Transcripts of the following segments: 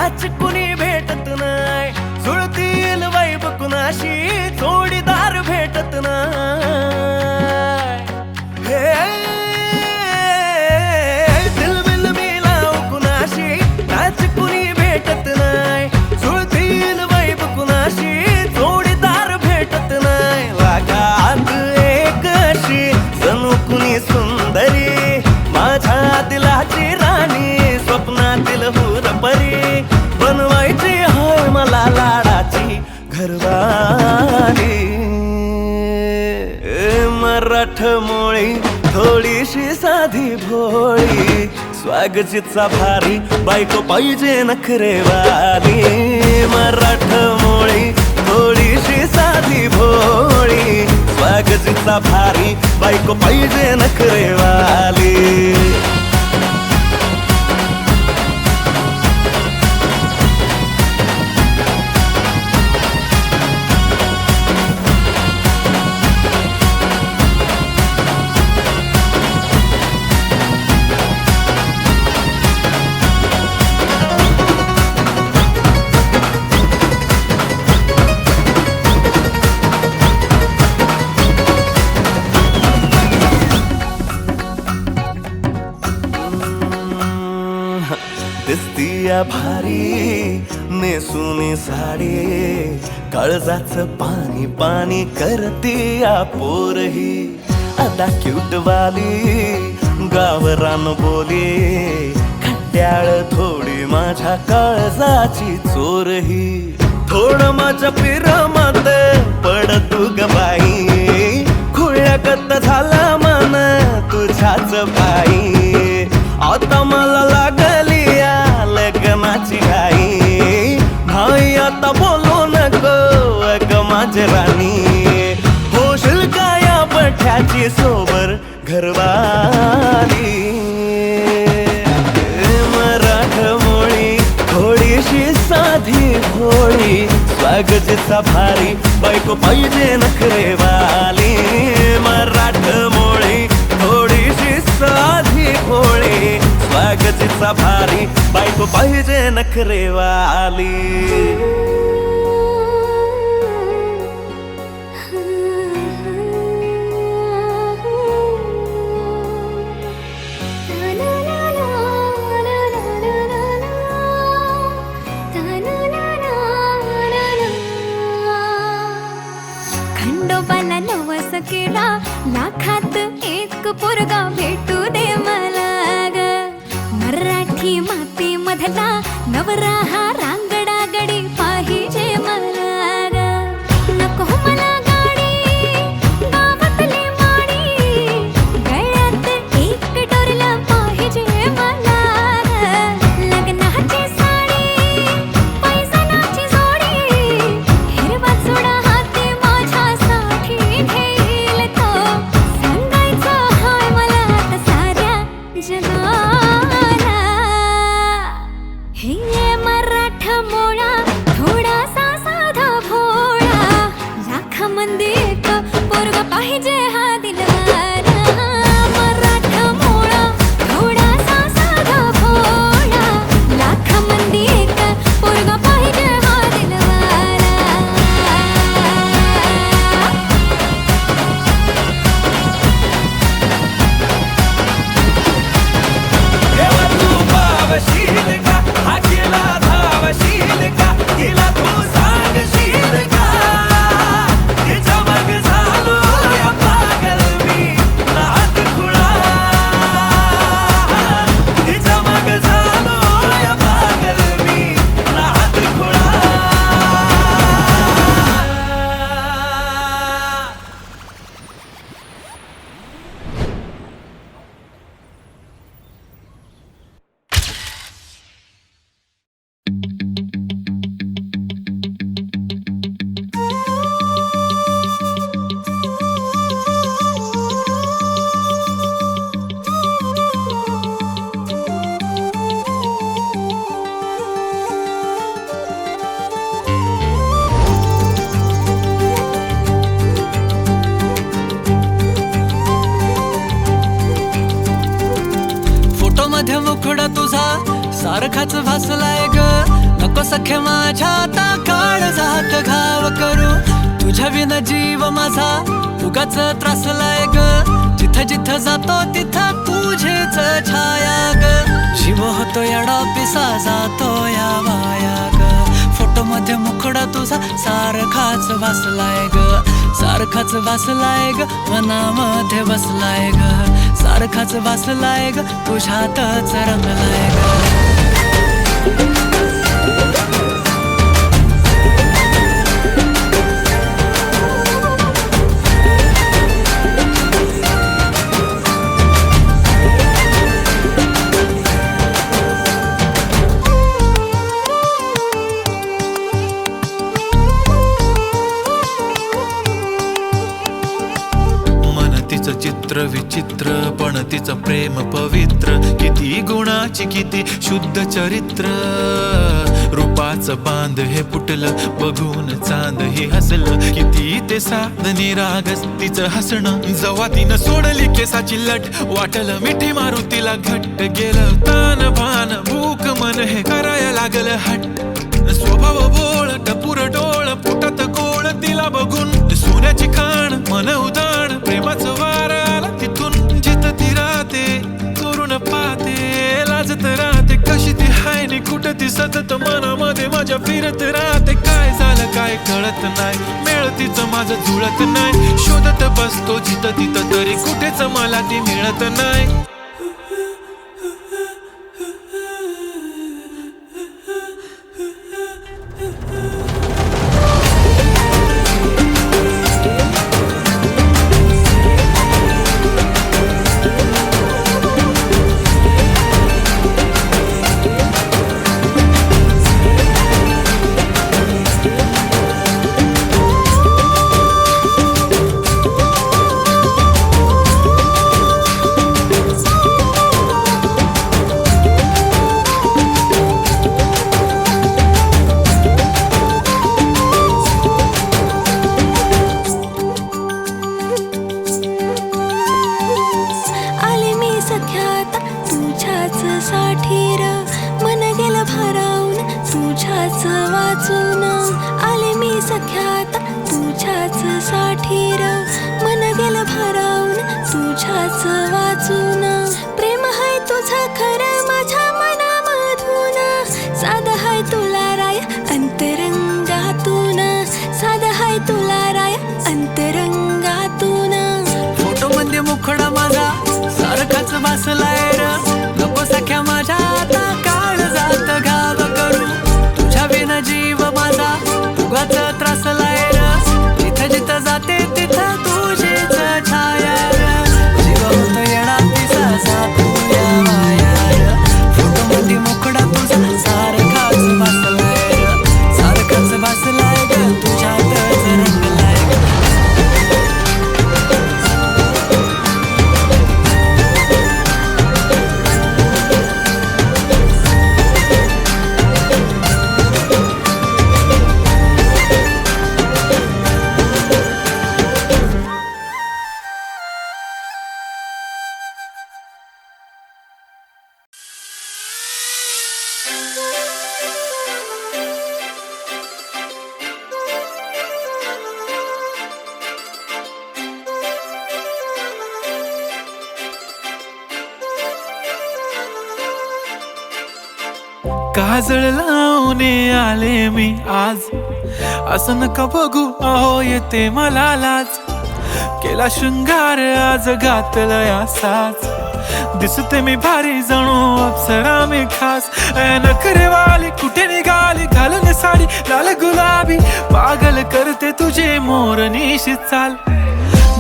Match कुणी भेटत नाही, जुळतील वाईब कुणाशी जोडीदार भेटत नाही. दिल बिल मिलाव कुणाशी मॅच कुणी भेटत नाही, जुळतील वाईब कुणाशी जोडीदार भेटत नाही. वागात एक अशी जणू कुणी सुंदरी, माझ्या दिलाची राणी, स्वप्नातील हुरपरी, बनवायची होय मला लाडाची घरवाली. मराठमोळी थोडीशी साधी भोळी, स्वागतीचा भारी बायको पाहिजे नखरेवाली. मराठमोळी थोडीशी साधी भोळी, स्वागतीचा भारी बायको पाहिजे नखरेवाली. दिसतीया भारी नेसुनी साडी, काळजाचं पाणी पाणी करतीया पोरही. आता क्यूट वाली गावरान बोली, खट्याळ थोडी माझ्या काळजाची चोरही. थोडं माझ्या पिरमत पड तू ग बाई, खुळ्यागत झाला मन तुझ्याच बाई. आता मला लागली या लग्नाची घाई, भाई आता बोलू नको अग माझी राणी. होशील का या बठ्याची सोबर घरवाली. मराठमोळी थोडीशी साधी भोळी, स्वागतीचा भारी बायको पाहिजे नखरेवाली. मराठमोळी थोडीशी साधी भोळी, स्वागतीचा भारी बायको पाहिजे नखरेवाली. खंडोबाला नवस केला, लाखात एक पोरगा भेटू दे मला ग. मराठी माती मधला नवरा हा रांगडा गडी पाहिजे मला ग. नको मला गाडी गावातली माडी, गळ्यात एक डोरला पाहिजे मला ग. लग्नाची साडी पैसनाची जोडी, हिरवा चुडा हाती माझ्यासाठी घेईल तो. सांगायचं हाय मला आता साऱ्या जगाला, हे मराठमोळा थोडासा साधा भोळा, लाखामध्ये एक पोरगा पाहिजे हा दिलवाला. मराठमोळा थोडासा साधा भोळा, लाखामध्ये एक पोरगा पाहिजे हा दिलवाला. देवा तू पावशील का, हा केला धावशील का, हिला तू सांगशील का. तिच्या मग झालो या पागल मी नाद खुळा, तिच्या मग झालो या पागल मी नाद खुळा. मुखडा तुझा सारखाच भासलाय ग. नको सखे माझ्या आता काळ जात घाव करू तुझ्या विना जीव माझा उगाच त्रासलाय ग जिथं जिथं जातो तिथं तुझीच छाया ग जीव होतो येडा पिसा जातो या वाया ग फोटो मध्ये मुखडा तुझा सारखाच वासलाय ग सारखाच वासलाय ग मनामध्ये बसलाय ग सारखाच वासलाय ग तुझ्यातच रंगलाय ग चित्र विचित्र पण तिचं प्रेम पवित्र किती गुणाची किती शुद्ध चरित्र रूपाचं बांध हे फुटलं बघून चांद हे हसलं किती ते साध निरागस तिचं हसणं जवा तिनं सोडली केसाची लट वाटलं मिठी मारू तिला घट्ट गेलं तान भान भूक मन हे करायला लागलं हट्ट स्वभाव बोळ टपूर डोळ पोटात गोळ तिला बघून सोन्याची खाण मन उदाण प्रेमाचं वार आला तिथून जिथं ती राहते करून पाहते लाजत राहते कशी ती हाय नि कुठं ती सतत मनामध्ये माझ्या फिरत राहते काय झालं काय कळत नाही मेळ तिचं माझं जुळत नाही शोधत बसतो जिथं तिथं तरी कुठेच मला ती मिळत नाही प्रेम हाय तुझं खरं माझ्या मनामधून साधा हाय तुला राय अंतरंगातून साधा हाय तुला राय अंतरंगातून फोटो मध्ये मुखडा माझा सारखाच वासलाय र नको सख्या माझ्या आता काळ जात घाव करू तुझ्या विना जीव माझा उगाच त्रासलाय र जिथं जिथं जाते तिथं तुझीच छाया जीव होतो येडा पिसा जातो या वाया फोटो मध्ये मुखडा तुझा सारखाच वासलाय र सारखाच वासलाय ग तुझ्यातच रंगलाय काजळ लावून आले मी आज असं नका बघू अहो येते मला लाज केला शृंगार आज घातलं या साज दिसते मी भारी जणू अप्सरा मी खास नखरेवाली कुठे निघाली घालून साडी लाल गुलाबी पागल करते तुझे मोरनीशी चाल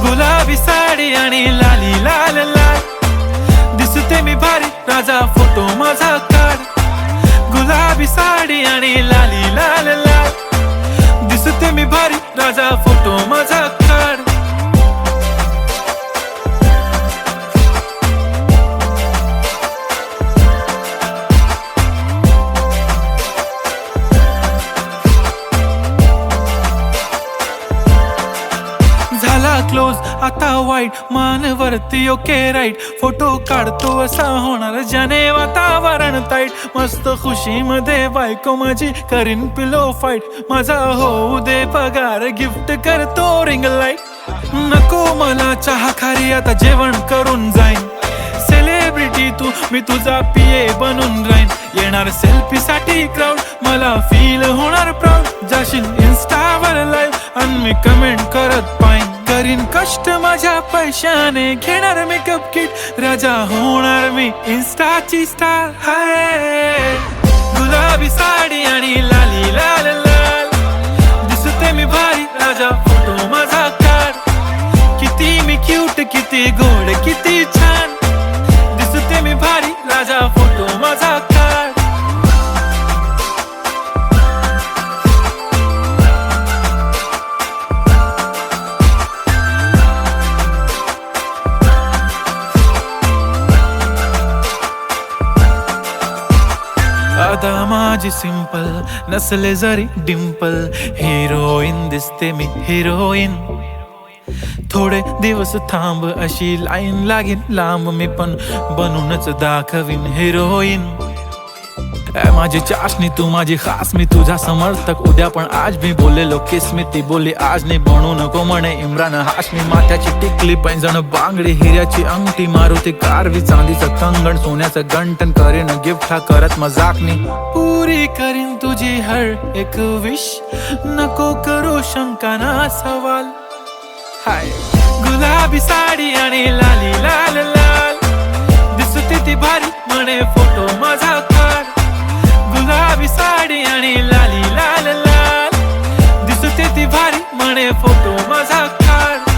गुलाबी साडी आणि लाली लाल लाल दिसते मी भारी राजा फोटो माझा काढ गुलाबी साडी आणि लाली लाल लाल दिसते मी भारी राजा फोटो माझा काढ झाला क्लोज आता आता वाईट मानवरती ओके राईट फोटो काढतो असा होणार ज्याने वातावरण ताईट मस्त खुशी मध्ये बायको माझी करीन पिलो फाईट माझा होऊ दे पगार गिफ्ट करतो रिंग लाईट नको मला चहा खारी आता जेवण करून जाईन सेलिब्रिटी तू मी तुझा पिये बनून राहीन येणार सेल्फी साठी क्राऊड मला फील होणार प्राऊड जाशील इन्स्टावर लाईव्ह आणि मी कमेंट करत पाईन करीन कष्ट माझ्या पैशाने घेणार मेकअप किट राजा होणार मी इन्स्टाची स्टार हाय गुलाबी साडी आणि लाली लाल लाल दिसते मी भारी राजा फोटो माझा काढ किती मी क्यूट किती गोड किती छान दिसते मी भारी राजा फोटो माझा काढ आता माझी सिंपल नसले जरी डिंपल हिरोईन दिसते मी हिरोईन थोडे दिवस थांब अशी लाईन लागेल लांब मी पण बनूनच दाखवीन हिरोईन माझी चाशनी तू माझी खास मी तुझा समर्थक उद्या पण आज मी बोलेलो किस मी ती बोली आज नाही बनू नको म्हणे इम्रान हाशमी माथ्याची टिकली पैंजण बांगडी हिऱ्याची अंगठी मारुती कारवी चांदीचं कंगण सोन्याचं गंटन करीन गिफ्ट हा करत मजाकनी पुरी करीन तुझी हर एक विश नको करू शंका ना सवाल हाय गुलाबी साडी आणि लाली लाल लाल दिसते ती भारी म्हणे फोटो माझा काढ गुलाबी साडी आणि लाली लाल लाल दिसते ती भारी म्हणे फोटो माझा काढ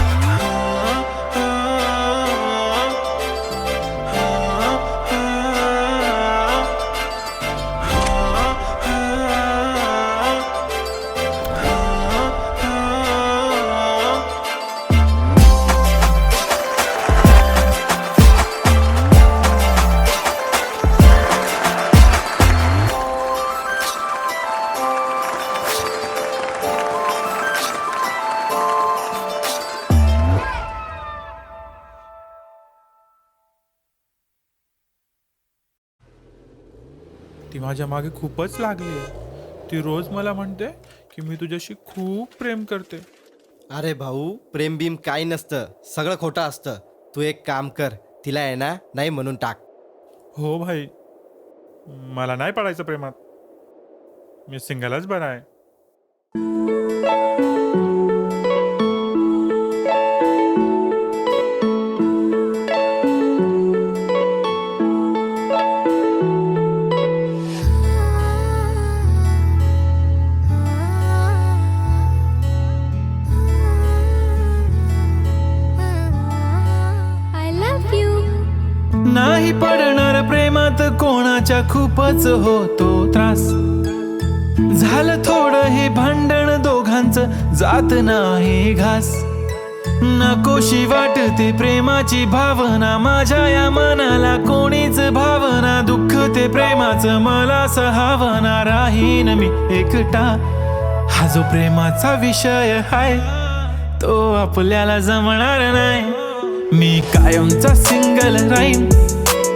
ती माझ्या मागे खूपच लागली ती रोज मला म्हणते की मी तुझ्याशी खूप प्रेम करते अरे भाऊ प्रेम बीम काही नसतं सगळं खोटं असतं तू एक काम कर तिला आहे ना नाही म्हणून टाक हो भाई मला नाही पडायचं प्रेमात मी सिंगलच बरा आहे नाही पडणार प्रेमात कोणाच्या खूपच होतो त्रास झालं थोडं हे भांडण दोघांचं जात नाही घास नकोशी वाटते प्रेमाची भावना माझ्या या मनाला कोणीच भावना दुःख ते प्रेमाचं मला सहावना राहीन मी एकटा हा जो प्रेमाचा विषय आहे तो आपल्याला जमणार नाही मी कायमचा सिंगल राहीन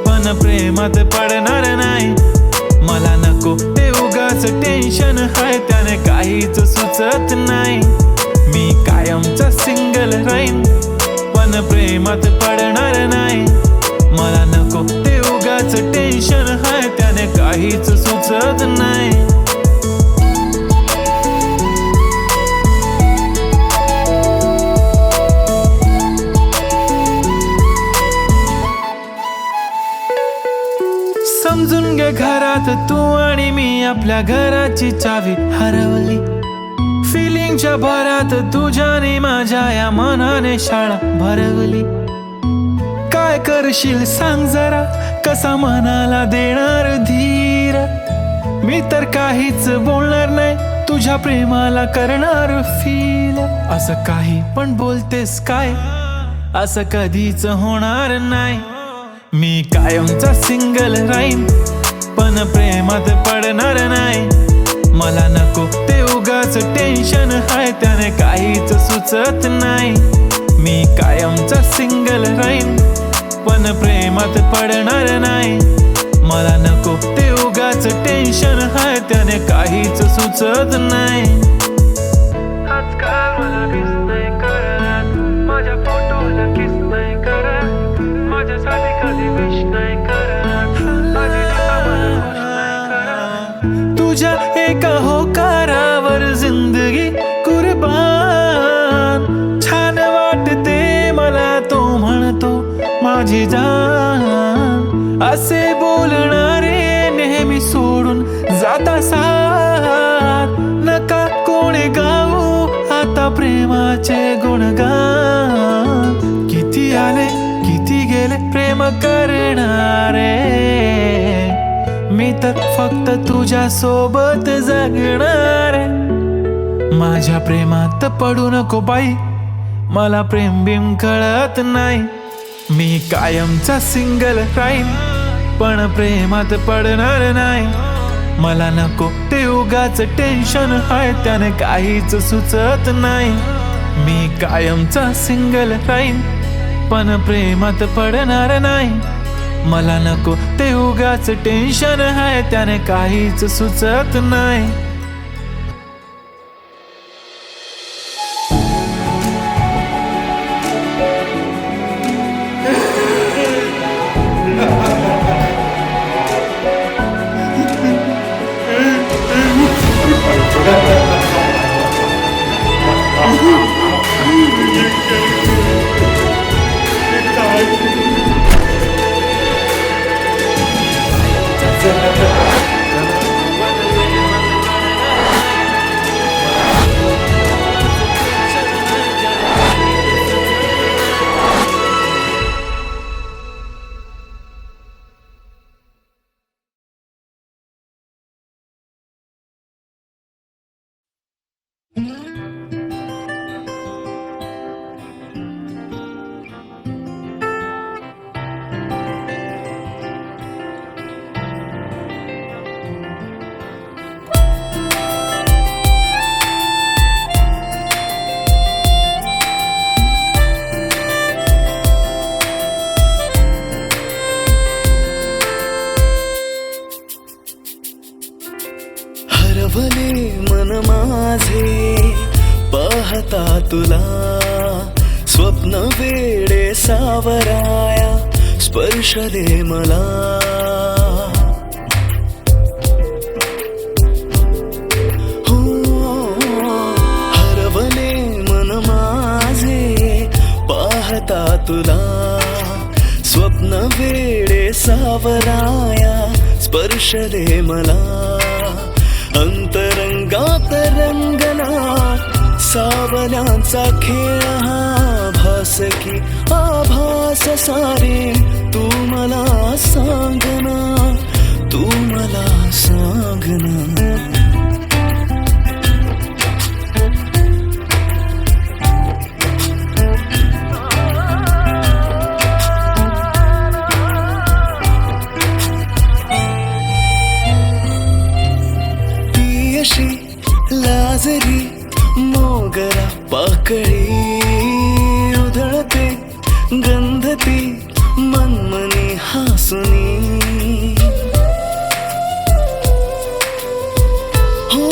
पण प्रेमात पडणार नाही मला नको ते उगाच टेन्शन हाय त्याने काहीच सुचत नाही मी कायमचा सिंगल राहीन पण प्रेमात पडणार नाही मला नको ते उगाच टेन्शन हाय त्याने काहीच सुचत नाही समजून घे घरात तू आणि मी आपल्या घराची चावी हरवली फिलिंगच्या भरात तुझ्याने माझ्या या मनाने शाळा भरवली काय करशील सांग जरा कसा मनाला देणार धीर मी तर काहीच बोलणार नाही तुझ्या प्रेमाला करणार फील असं काही पण बोलतेस काय असं कधीच होणार नाही मी कायमचा सिंगल राहीन पण प्रेमात पडणार नाही मला नको ते उगाच टेन्शन हाय त्याने काहीच सुचत नाही मी कायमचा सिंगल राहीन, पण प्रेमात पडणार नाही. मला नको ते उगाच टेन्शन हाय, त्याने काहीच सुचत नाही. आजकाल मला मिस नाही करत, माझ्या फोटोला किस नाही करत, माझ्यासाठी कधी विश नाही करत, माझी दिशा मला खुश नाही करत. तुझ्या एका होकारावर जिंदगी कुर्बान. छान वाटते मला तो म्हणतो माझी जान. असे बोलणारे नेहमी सोडून जाता साथ. नका कोणी गाऊ आता प्रेमाचे गुणगान. किती आले किती गेले प्रेम करणारे, मी तर फक्त तुझ्या सोबत जगणारे. माझ्या प्रेमात पडू नको बाई, मला प्रेम बिम कळत नाही. मी कायमचा सिंगल राहीन, पण प्रेमात पडणार नाही. मला नको ते उगाच टेन्शन हाय, त्याने काहीच सुचत नाही. मी कायमचा सिंगल राहीन, पण प्रेमात पडणार नाही. मला नको ते उगाच टेन्शन हाय, त्याने काहीच सुचत नाही. हरवले मन माझे पाहता तुला, स्वप्न वेडे सावराया स्पर्श दे मला. हो हरवले मन माझे पाहता तुला, स्वप्न वेडे सावराया स्पर्श दे मला. अंतरंगात रंगला सावल्यांचा खेळ हा, भास की आभास सारे तू मला सांगना, तू मला सांगना. लाजरी मोगरा पाकळी उधळते गंधती मनमनी हासुनी. हो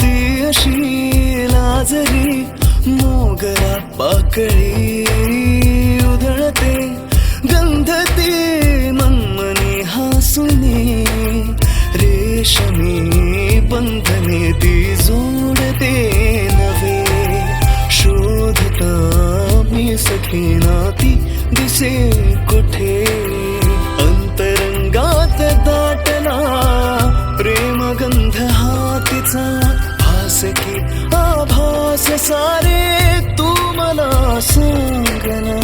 ती अशी लाजरी मोगरा पाकळी उधळते गंधती मनमनी हासुनी. रेशमी बंधने ती जोडते नवे, शोधता मी सखीना ती दिसे कुठे. अंतरंगात दाटला प्रेमगंध हा तिचा, भास की आभास सारे तू मला सांगना.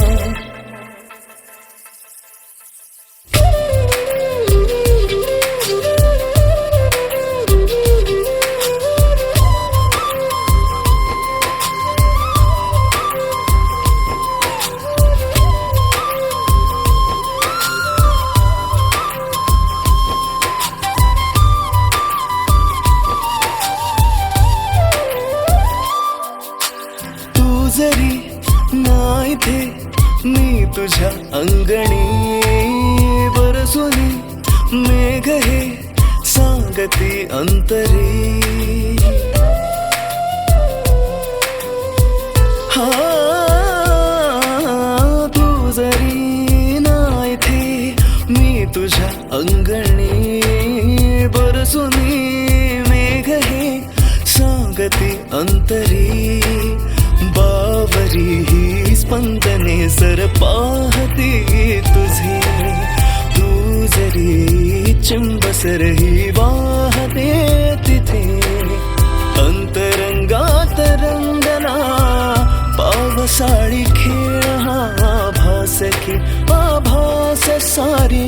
सांगती अंतरी हा तू जरी नाही थे मी तुझ्या अंगणी बरसुनी मेघ हे सांगती अंतरी बावरी ही स्पंदने सर पाहती तुझे तू जरी चिंबसर ही वाहते तिथे अंतरंगात रंगना पावसाळी खेळ हा भास की आभास सारी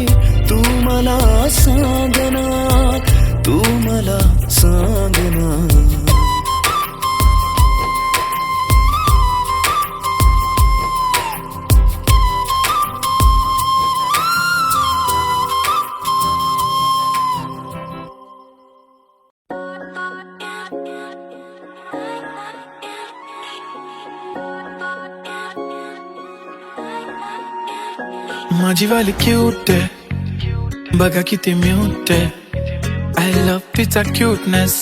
तू मला सांगना तू मला सांगना माझी वाली क्यूट आहे बघा किती म्यूट आहे आय लव्ह तिचा क्यूटनेस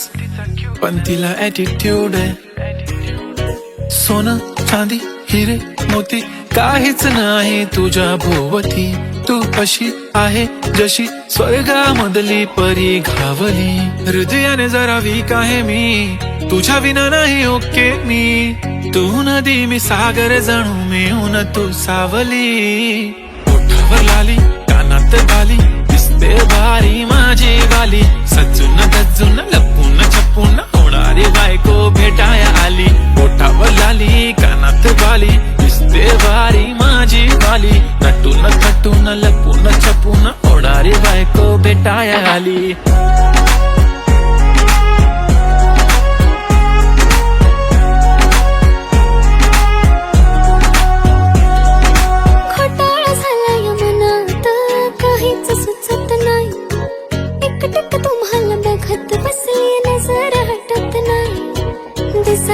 पण तिला ॲटिट्यूड आहे सोनं चांदी हिरे मोती काहीच नाही तुझ्या भोवती तू अशी आहे जशी स्वर्गामधली परी घावली हृदयाने जरा वीक आहे मी तुझ्या विना नाही ओके मी तू नदी मी सागर जणू मिळून तू सावली ओठावर लाली कानात बाली दिसते भारी माझी वाली सजून गजून लपून छपून होणारी बायको भेटाया आली ओठावर लाली कानात बाली दिसते भारी माझी वाली नटून थटून लपून छपून होणारी बायको भेटाया आली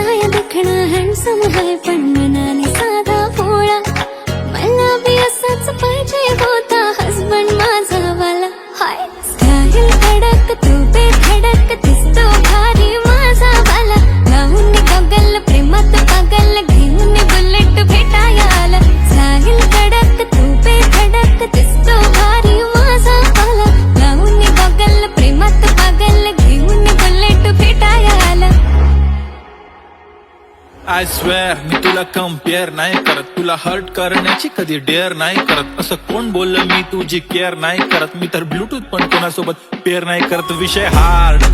हँडसम है पण मनाने साधा भोळा मला बी असाच पाहिजे होता हसबंड माझा वाला हाय स्टाईल कडक तू बेधडक दिसतो भारी माझा वाला लावून गगल प्रेमात पागल घेऊन बुलेट भेटाया आला स्टाईल कडक तू बेधडक दिसतो भारी माझा वाला लावून गगल प्रेमात पागल घेऊन बुलेट भेटाया आला आय स्वेअर मी तुला कम्पेअर नाही करत तुला हर्ट करण्याची कधी डेअर नाही करत असं कोण बोललं मी तुझी केअर नाही करत मी तर ब्लूटूथ पण कोणासोबत पेअर नाही करत विषय हार्ड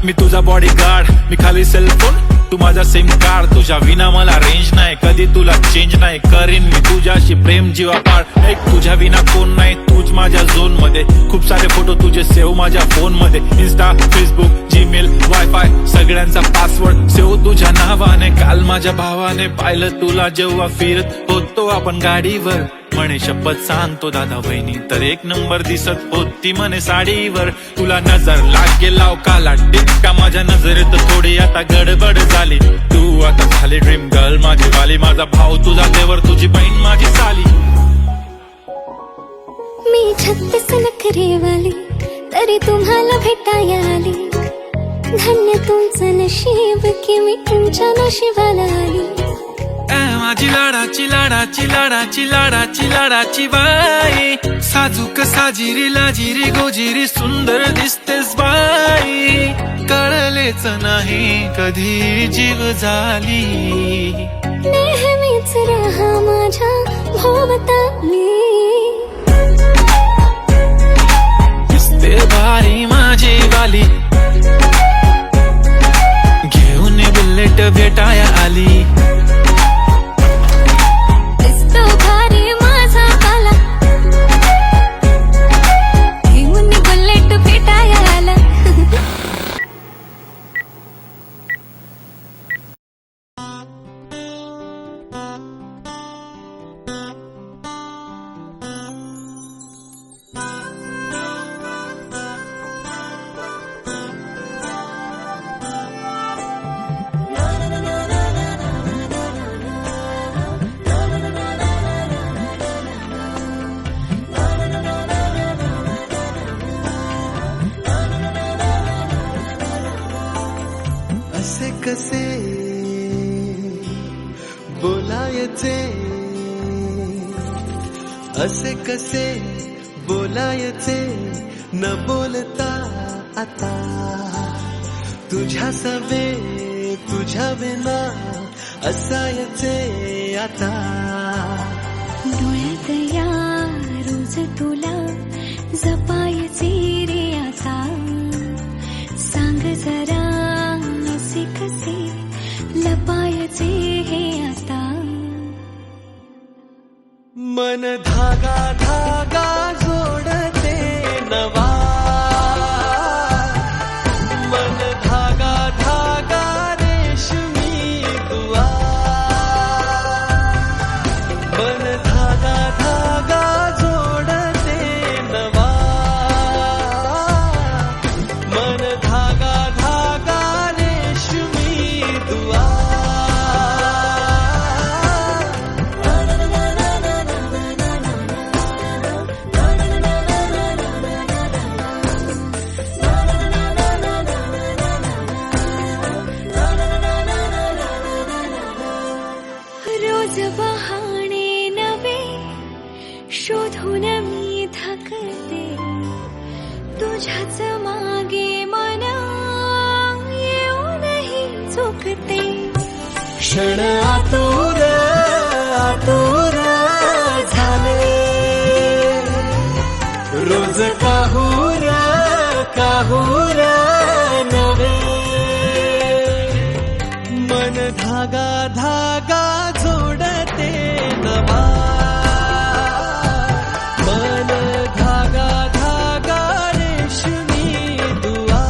मी तुझा बॉडी गार्ड मी खाली सेलफोन तू माझा सिम कार्ड तुझ्या विना मला रेंज नाही कधी तुला चेंज नाही करीन मी तुझ्याशी प्रेम जीवापाड एक तुझ्या विना कोण नाही तूच माझ्या झोन मध्ये खूप सारे फोटो तुझे सेव्ह माझ्या फोन मध्ये इन्स्टा फेसबुक जीमेल वायफाय सगळ्यांचा पासवर्ड सेव्ह तुझ्या नावाने काल माझ्या भावाने पाहिलं तुला जेव्हा फिरत होतो आपण गाडीवर म्हणे शपथ सांगतो दादा बहिणी तर एक नंबर दिसत होती म्हणे साडीवर तुला नजर लागे लाव काला टिक्का माझ्या नजरेत थोडी आता गडबड झाली तू आता झाली ड्रीम गर्ल माझी वाली माझा भाऊ तुझा देवर तुझी बहीण माझी साली मी 36 नखरे वाली तरी तुम्हाला भेटाया आली धन्य तुमचं नशीब की मी तुमच्या नशिबाला आली माझी लाडाची लाडाची लाडाची लाडाची लाडाची बाई साजूक साजिरी लाजिरी गोजिरी सुंदर दिसतेस बाई कळलेच नाही कधी जीव झाली नेहमीच राहा माझ्या भोवताली दिसते भारी माझी वाली घेऊन बुलेट भेटाया आली दिसतो भारी माझा वाला घेऊन बुलेट भेटाया आला कसे बोलायचे, असे कसे बोलायचे न बोलता आता, तुझ्या सवे तुझ्या विना असायचे आता. डोळ्यात या रोज तुला जपायचे रे आता, सांग जरा असे कसे लपायचे हे आता. मन धागा धागा जोडते नवा, मन धागा धागा रेशमी दुआ, मन धागा धागा जोडते नवा, मन धागा धागा रेशमी दुआ. रोज बहाणे नवे शोधून मी थकते, तुझ्याच मागे मन येऊनही चुकते. क्षण आतुर आतुर झाले, रोज काहूर काहूर नवे, मन धागा धागा जोडते नवा, मन धागा धागा रेशमी दुआ,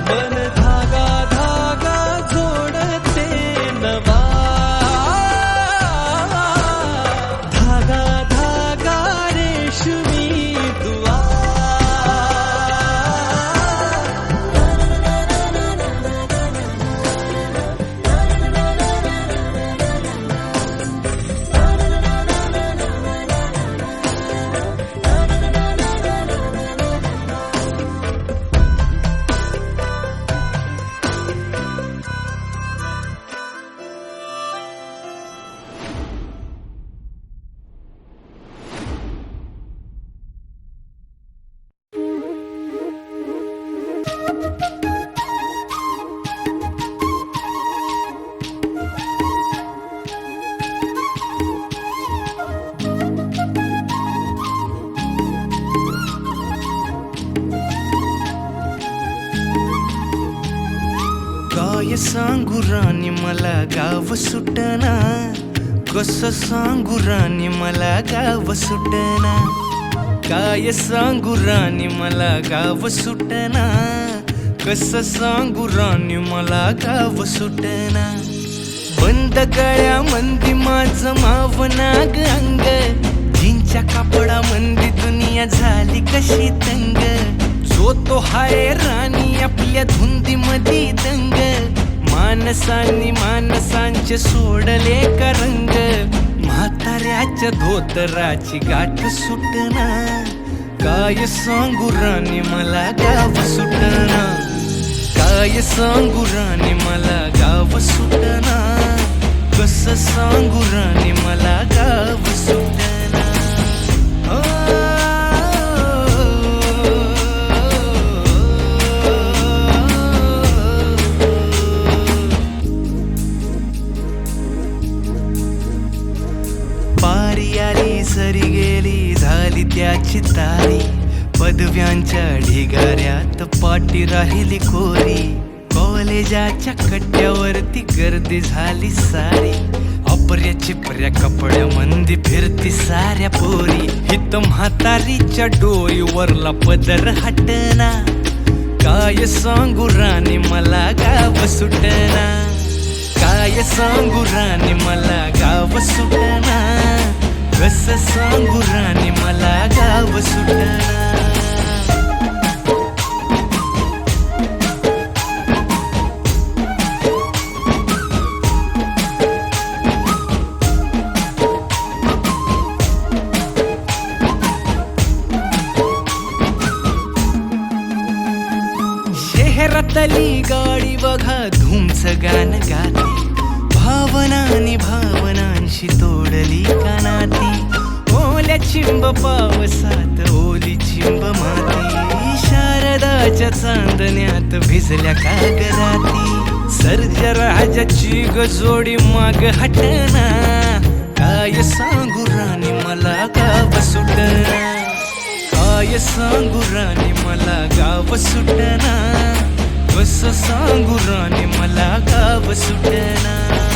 मन धागा धागा जोडते नवा, धागा धागा रेशमी दुआ. काय सांगू राणी मला गाव सुटना, कसं सांगू राणी मला गाव सुटना, काय सांगू राणी मला गाव सुटना, कसं सांगू राणी मला गाव सुटना. बंद गळ्या मंदी माझं मावनाग अंग, जिंच्या कापडा मंदी दुनिया झाली कशी तंग, जो तो हाय राणी आपल्या धुंदी मधी दंग, मानसांनी मानसांचे सोडले का रंग, म्हाताऱ्याच्या धोतराची गाठ सुटना, काय सांगू राणी मला गाव सुटना, काय सांगू राणी मला गाव सुटना, कसं सांगू राणी मला गाव सुटना. पारी आली सरी गेली झाली त्याची तारी, पदव्यांच्या ढिगाऱ्यात पाटी राहिली कोरी, कॉलेजाच्या कट्ट्यावरती गर्दी झाली सारी, अपर्या चिपऱ्या कपड्या मंदी फिरती साऱ्या पोरी, हित म्हातारीच्या डोईवरला पदर हटना, काय सांगू राणी मला गाव सुटना, काय सांगू राणी मला गाव सुटना, कसं सांगू राणी मला गाव सुटना. वावरातली गाडी बघा धूमच गाण गाते, भावनांनी भावनांशी तोडली कानाती, ओल्या चिंब पावसात ओली चिंब माती, शारदाच्या चांदण्यात भिजल्या कागदाती, सर्जराजाची गजोडी माग हटना, काय सांगू राणी मला गाव सुटना, काय सांगू राणी मला गाव सुटना, कसं सांगू राणी मला गाव सुटना.